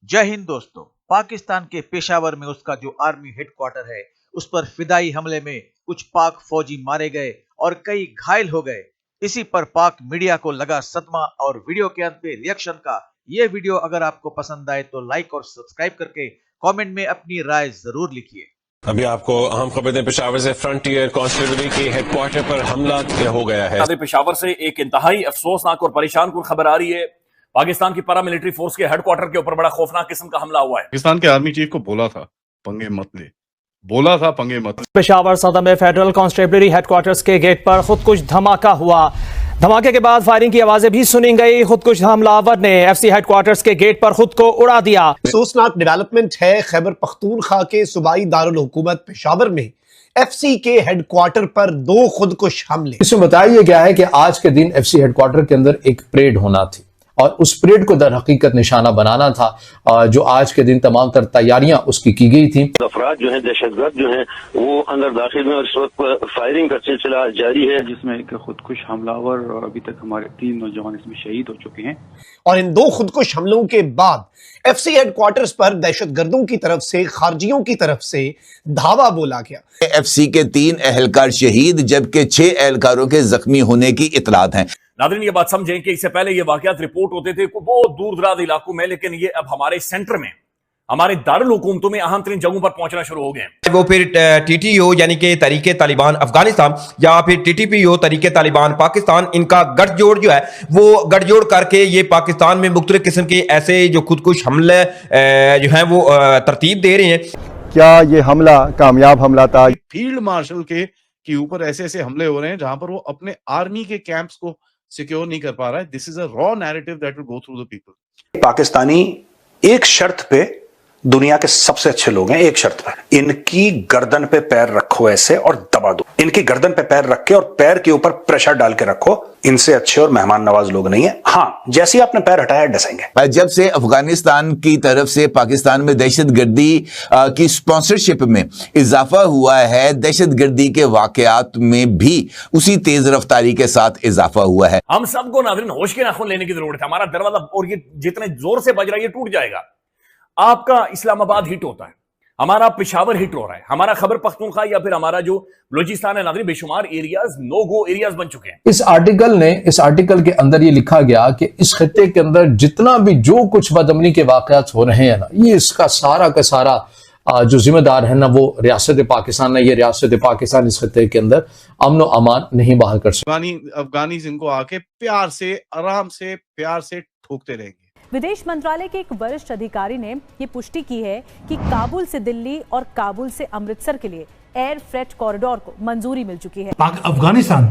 जय हिंद दोस्तों। पाकिस्तान के पेशावर में उसका जो आर्मी हेडक्वार्टर है, उस पर फिदाई हमले में कुछ पाक फौजी मारे गए और कई घायल हो गए। इसी पर पाक मीडिया को लगा सदमा और वीडियो के अंत में रिएक्शन का ये वीडियो अगर आपको पसंद आए तो लाइक और सब्सक्राइब करके कमेंट में अपनी राय जरूर लिखिए। अभी आपको अहम खबर दें, पेशावर से फ्रंटियर कांस्टेबलरी के हेडक्वार्टर पर हमला हो गया है। पेशावर से एक इंतहाई अफसोसनाक और परेशान कुन खबर आ रही है। पाकिस्तान की पैरा मिलिट्री फोर्स के हेडक्वार्टर के ऊपर बड़ा खौफनाक किस्म का हमला हुआ है। पाकिस्तान के आर्मी चीफ को बोला था पंगे मत ले, बोला था पंगे मत ले। पेशावर सदर में फेडरल कांस्टेबलरी हेडक्वार्टर्स के गेट पर खुदकुश धमाका हुआ। धमाके के बाद फायरिंग की आवाजें भी सुनी गई। खुदकुश हमलावर ने एफसी हेडक्वार्टर्स के गेट पर खुद को उड़ा दिया। अफसोसनाक डेवलपमेंट है खैबर पख्तूनख्वा के सूबाई दारुल हुकूमत पेशावर में एफसी के हेडक्वार्टर पर 2 खुदकुश हमले। इसमें बताया गया है कि आज के दिन एफसी हेडक्वार्टर के अंदर एक परेड होना थी और उस परेड को दर हकीकत निशाना बनाना था, जो आज के दिन तमाम तर तैयारियां उसकी की गई थी। अफराद जो है दहशतगर्द जो है वो अंदर दाखिल में और इस वक्त फायरिंग का सिलसिला जारी है, जिसमें एक खुदकुश हमलावर और अभी तक हमारे 3 नौजवान इसमें शहीद हो चुके हैं। और इन 2 खुदकुश हमलों के बाद एफसी हेडक्वार्टर्स पर दहशतगर्दों की तरफ से खारजियों की तरफ से धावा बोला गया। एफसी के 3 एहलकार शहीद जबकि 6 एहलकारों के जख्मी होने की इतलात हैं। नाज़रीन ये बात समझें कि इससे पहले ये वाकयात रिपोर्ट होते थे बहुत दूर दराज इलाकों में, लेकिन ये अब हमारे सेंटर में, हमारे दारुल हुकूमतों में अहम तरीन जगहों पर पहुंचना शुरू हो गए। वो फिर टीटीओ यानी कि तरीके तालिबान अफगानिस्तान या फिर टीटीपीओ तरीके तालिबान पाकिस्तान, इनका गठजोड़ जो है वो गठजोड़ करके ये पाकिस्तान में मुख्तलिफ किस्म के ऐसे जो खुदकुश हमले जो है वो तरतीब दे रहे हैं। क्या ये हमला कामयाब हमला था? फील्ड मार्शल के ऊपर ऐसे ऐसे हमले हो रहे हैं जहां पर वो अपने आर्मी के कैंप्स को सिक्योर नहीं कर पा रहा है। This is a raw narrative that will go through the people. Pakistani एक शर्त पे दुनिया के सबसे अच्छे लोग हैं, एक शर्त पे, इनकी गर्दन पे पैर रखो ऐसे और दबा दो। इनकी गर्दन पे पैर रख के और पैर के ऊपर प्रेशर डाल के रखो। इनसे अच्छे और मेहमान नवाज लोग नहीं है। हाँ, जैसे ही आपने पैर हटाया डसेंगे। जब से अफगानिस्तान की तरफ से पाकिस्तान में दहशतगर्दी की स्पॉन्सरशिप में इजाफा हुआ है, दहशतगर्दी के वाकयात में भी उसी तेज रफ्तारी के साथ इजाफा हुआ है। हम सबको नाज़रीन होश के नाखून लेने की जरूरत है। हमारा दरवाजा और ये जितने जोर से बज रहा है ये टूट जाएगा। आपका इस्लामाबाद हिट होता है, हमारा पेशावर हिट हो रहा है, हमारा खैबर पख्तूनख्वा या फिर हमारा जो बलूचिस्तान है, नाज़रीन बेशुमार एरियाज नो गो एरियाज बन चुके हैं। इस आर्टिकल के अंदर ये लिखा गया कि इस खित्ते के अंदर जितना भी जो कुछ बदअमनी के वाकयात हो रहे हैं ना, ये इसका सारा का सारा जो जिम्मेदार है ना वो रियासत पाकिस्तान है। ये रियासत पाकिस्तान इस खित्ते के अंदर अमन और अमान नहीं बहाल कर सकती। अफगानी इनको आके प्यार से, आराम से, प्यार से ठोकते रहेंगे। विदेश मंत्रालय के एक वरिष्ठ अधिकारी ने ये पुष्टि की है कि काबुल से दिल्ली और काबुल से अमृतसर के लिए एयर फ्रेट कॉरिडोर को मंजूरी मिल चुकी है। अफगानिस्तान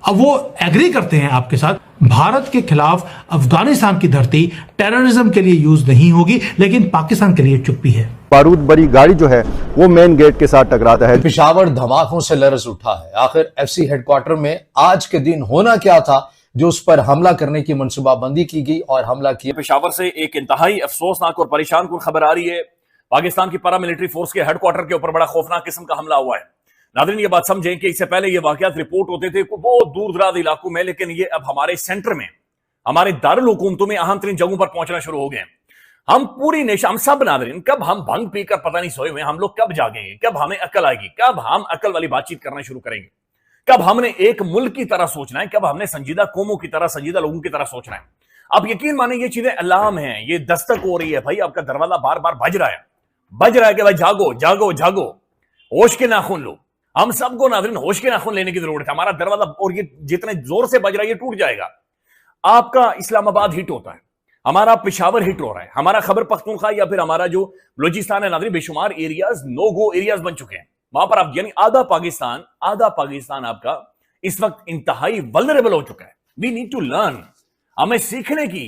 अब वो एग्री करते हैं आपके साथ, भारत के खिलाफ अफगानिस्तान की धरती टेररिज्म के लिए यूज नहीं होगी, लेकिन पाकिस्तान के लिए चुप्पी है। बारूद भरी गाड़ी जो है वो मेन गेट के साथ टकराता है। पेशावर धमाकों से लरज उठा है। आखिर एफसी हेडक्वार्टर में आज के दिन होना क्या था जो उस पर हमला करने की मनसूबाबंदी की गई और हमला किया। पेशावर से एक इंतहाई अफसोसनाक और परेशान कुन खबर आ रही है। पाकिस्तान की पैरा मिलिट्री फोर्स के हेडक्वार्टर के ऊपर बड़ा खौफनाक किस्म का हमला हुआ है। नाज़रीन ये बात समझें कि इससे पहले ये वाकयात रिपोर्ट होते थे बहुत दूर दराज इलाकों में, लेकिन ये अब हमारे सेंटर में, हमारे दारुल हुकूमतों में अहम तरीन जगहों पर पहुंचना शुरू हो गए। हम पूरी नेशन, हम सब नाज़रीन, कब हम भंग पीकर पता नहीं सोए हुए, हम लोग कब जागेंगे, कब हमें अकल आएगी, कब हम अकल वाली बातचीत करना शुरू करेंगे, कब हमने एक मुल्क की तरह सोचना है, कब हमने संजीदा कौमों की तरह, संजीदा लोगों की तरह सोचना है। आप यकीन माने ये चीजें अलार्म हैं, ये दस्तक हो रही है भाई, आपका दरवाजा बार बार बज रहा है कि भाई जागो जागो जागो, होश के नाखून लो। हम सबको नाज़रीन होश के नाखून लेने की जरूरत है। हमारा दरवाजा और ये जितने जोर से बज रहा है ये टूट जाएगा। आपका इस्लामाबाद हिट होता है, हमारा पेशावर हिट हो रहा है, हमारा खैबर पख्तूनख्वा या फिर हमारा जो बलूचिस्तान है, नाज़रीन बेशुमार एरियाज नो गो एरियाज बन चुके हैं। वहां पर आप यानी आधा पाकिस्तान आपका इस वक्त इंतहाई वल्नरेबल हो चुका है। वी नीड टू लर्न, हमें सीखने की,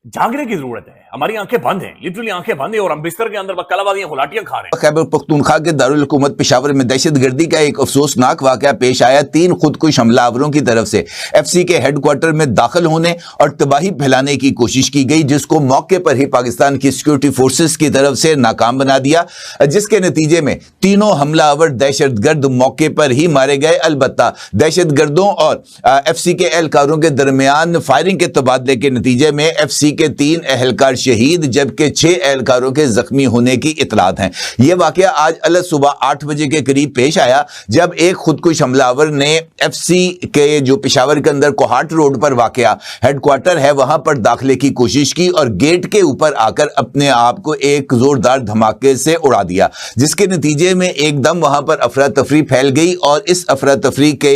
जागने की जरूरत है। हमारी आंखें बंद हैं, लिटरली आंखें बंद हैं और हम बिस्तर के अंदर कलाबाजियां गुलाटियां खा रहे हैं। खैबर पख्तूनख्वा के दारुल हुकूमत पेशावर में दहशतगर्दी का एक अफसोसनाक वाकया पेश आया। 3 खुदकुश हमलावरों की तरफ से एफसी के हेडक्वार्टर में दाखिल होने और तबाही फैलाने की कोशिश की गई, जिसको मौके पर ही पाकिस्तान की सिक्योरिटी फोर्सेस की तरफ से नाकाम बना दिया, जिसके नतीजे में तीनों हमलावर दहशतगर्द मौके पर ही मारे गए। अलबत्ता दहशतगर्दों और एफसी के एहलकारों के दरमियान फायरिंग के तबादले के नतीजे में एफसी एफसी के 3 एहलकार शहीद जबकि 6 एहलकारों के जख्मी होने की इतलात हैं। यह वाकया आज अलग सुबह 8 बजे के करीब पेश आया जब एक खुदकुश हमलावर ने एफसी के जो पेशावर के अंदर कोहाट रोड पर वाकया हेडक्वार्टर है वहां पर दाखिले की कोशिश की और गेट के ऊपर आकर अपने आप को एक जोरदार धमाके से उड़ा दिया, जिसके नतीजे में एकदम वहां पर अफरा तफरी फैल गई और इस अफरा तफरी के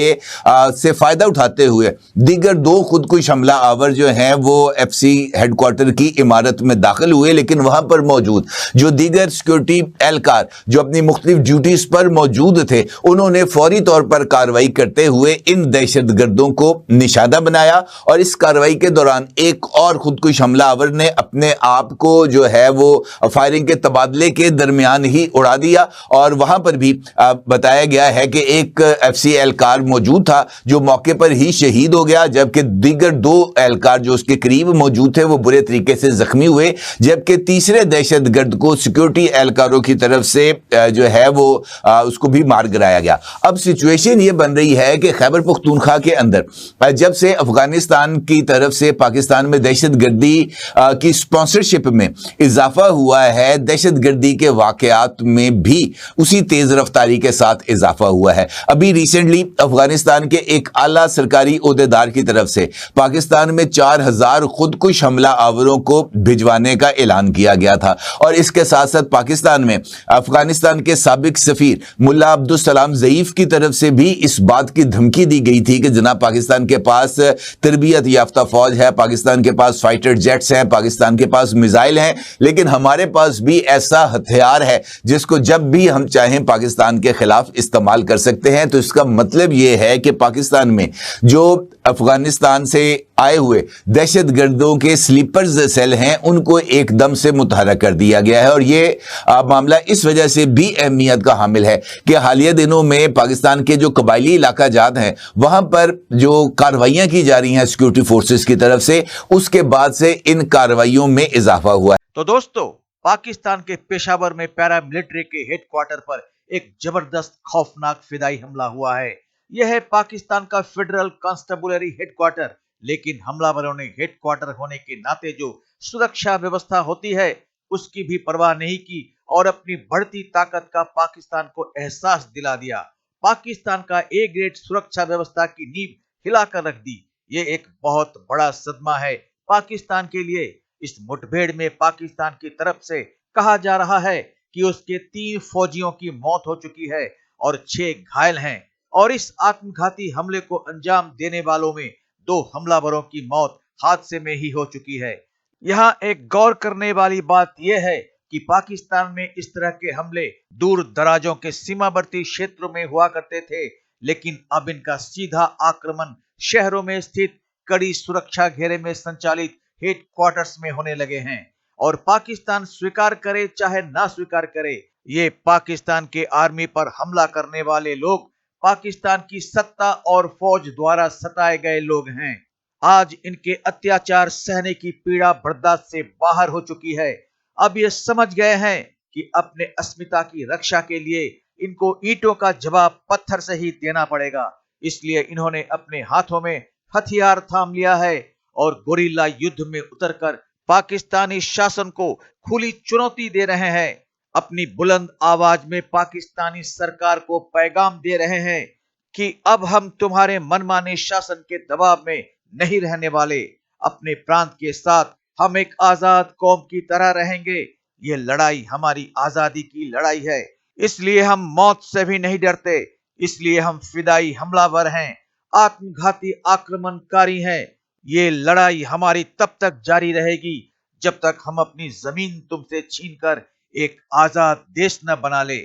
से फायदा उठाते हुए दीगर 2 खुदकुश हमला आवर जो हैं वो एफसी हेडक्वार्टर की इमारत में दाखिल हुए, लेकिन वहां पर मौजूद जो दीगर सिक्योरिटी एहलकार जो अपनी मुख्तलिफ ड्यूटीज पर मौजूद थे उन्होंने फौरी तौर पर कार्रवाई करते हुए इन दहशतगर्दों को निशाना बनाया और इस कार्रवाई के दौरान एक और खुदकुश हमला आवर ने अपने आप को जो है वो फायरिंग के तबादले के दरमियान ही उड़ा दिया और वहां पर भी बताया गया है कि एक एफसी एहलकार मौजूद था जो मौके पर ही शहीद हो गया, जबकि दीगर 2 एहलकार जो उसके करीब मौजूद थे वो बुरे तरीके से जख्मी हुए, जबकि तीसरे दहशतगर्द को सिक्योरिटी एहलकारों की तरफ से जो है वो उसको भी मार गिराया गया। अब सिचुएशन ये बन रही है कि खैबर पख्तूनख्वा के अंदर जब से अफगानिस्तान की तरफ से पाकिस्तान में दहशतगर्दी की स्पॉन्सरशिप में इजाफा हुआ है, दहशतगर्दी के वाकयात में भी उसी तेज रफ्तारी के साथ इजाफा हुआ है। अभी रिसेंटली अफगानिस्तान के एक आला सरकारी ओहदेदार की तरफ से पाकिस्तान में 4000 खुदकुश हमला आवरों को भिजवाने का ऐलान किया गया था और इसके साथ साथ पाकिस्तान में अफगानिस्तान के साबिक सफीर मुल्ला अब्दुल सलाम ज़ईफ की तरफ से भी इस बात की धमकी दी गई थी कि जनाब पाकिस्तान के पास तरबियत याफ्ता फौज है, पाकिस्तान के पास फाइटर जेट्स हैं, पाकिस्तान के पास मिसाइल हैं, लेकिन हमारे पास भी ऐसा हथियार है जिसको जब भी हम चाहें पाकिस्तान के खिलाफ इस्तेमाल कर सकते हैं। तो इसका मतलब यह है कि पाकिस्तान में जो अफगानिस्तान से आए हुए दहशतगर्दों के स्लीपर्स सेल हैं उनको एकदम से मुतहरक कर दिया गया है और ये मामला इस वजह से भी अहमियत का हामिल है कि हालिया दिनों में पाकिस्तान के जो कबायली इलाका जात हैं वहां पर जो कार्रवाइयां की जा रही हैं सिक्योरिटी फोर्सेस की तरफ से, उसके बाद से इन कार्रवाइयों में इजाफा हुआ है। तो दोस्तों, पाकिस्तान के पेशावर में पैरामिलिट्री के हेडक्वार्टर पर एक जबरदस्त खौफनाक फिदाई हमला हुआ है। यह है पाकिस्तान का फेडरल कांस्टेबुलरी हेडक्वार्टर, लेकिन हमलावरों ने हेडक्वार्टर होने के नाते जो सुरक्षा व्यवस्था होती है उसकी भी परवाह नहीं की और अपनी बढ़ती ताकत का पाकिस्तान को एहसास दिला दिया। पाकिस्तान का ए ग्रेड सुरक्षा व्यवस्था की नींव हिलाकर रख दी। ये एक बहुत बड़ा सदमा है पाकिस्तान के लिए। इस मुठभेड़ में पाकिस्तान की तरफ से कहा जा रहा है कि उसके 3 फौजियों की मौत हो चुकी है और 6 घायल हैं और इस आत्मघाती हमले को अंजाम देने वालों में 2 हमलावरों की मौत हादसे में ही हो चुकी है। यहाँ एक गौर करने वाली बात यह है कि पाकिस्तान में इस तरह के हमले दूर दराजों के सीमावर्ती क्षेत्रों में हुआ करते थे, लेकिन अब इनका सीधा आक्रमण शहरों में स्थित कड़ी सुरक्षा घेरे में संचालित हेडक्वार्टर्स में होने लगे हैं और पाकिस्तान स्वीकार करे चाहे ना स्वीकार करे, ये पाकिस्तान के आर्मी पर हमला करने वाले लोग पाकिस्तान की सत्ता और फौज द्वारा सताए गए लोग हैं। आज इनके अत्याचार सहने की पीड़ा बर्दाश्त से बाहर हो चुकी है। अब ये समझ गए हैं कि अपने अस्मिता की रक्षा के लिए इनको ईंटों का जवाब पत्थर से ही देना पड़ेगा। इसलिए इन्होंने अपने हाथों में हथियार थाम लिया है और गोरिल्ला युद्ध में उतरकर पाकिस्तानी शासन को खुली चुनौती दे रहे हैं। अपनी बुलंद आवाज में पाकिस्तानी सरकार को पैगाम दे रहे हैं कि अब हम तुम्हारे मनमाने शासन के दबाव में नहीं रहने वाले। अपने प्रांत के साथ हम एक आजाद कौम की तरह रहेंगे। ये लड़ाई हमारी आजादी की लड़ाई है, इसलिए हम मौत से भी नहीं डरते। इसलिए हम फिदाई हमलावर हैं, आत्मघाती आक्रमणकारी हैं। ये लड़ाई हमारी तब तक जारी रहेगी जब तक हम अपनी जमीन तुमसे छीनकर एक आजाद देश न बना ले।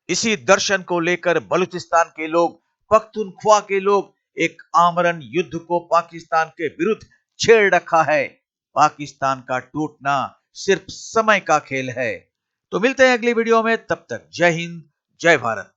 इसी दर्शन को लेकर बलूचिस्तान के लोग, पख्तूनख्वा के लोग एक आमरण युद्ध को पाकिस्तान के विरुद्ध छेड़ रखा है। पाकिस्तान का टूटना सिर्फ समय का खेल है। तो मिलते हैं अगली वीडियो में, तब तक जय हिंद, जय भारत।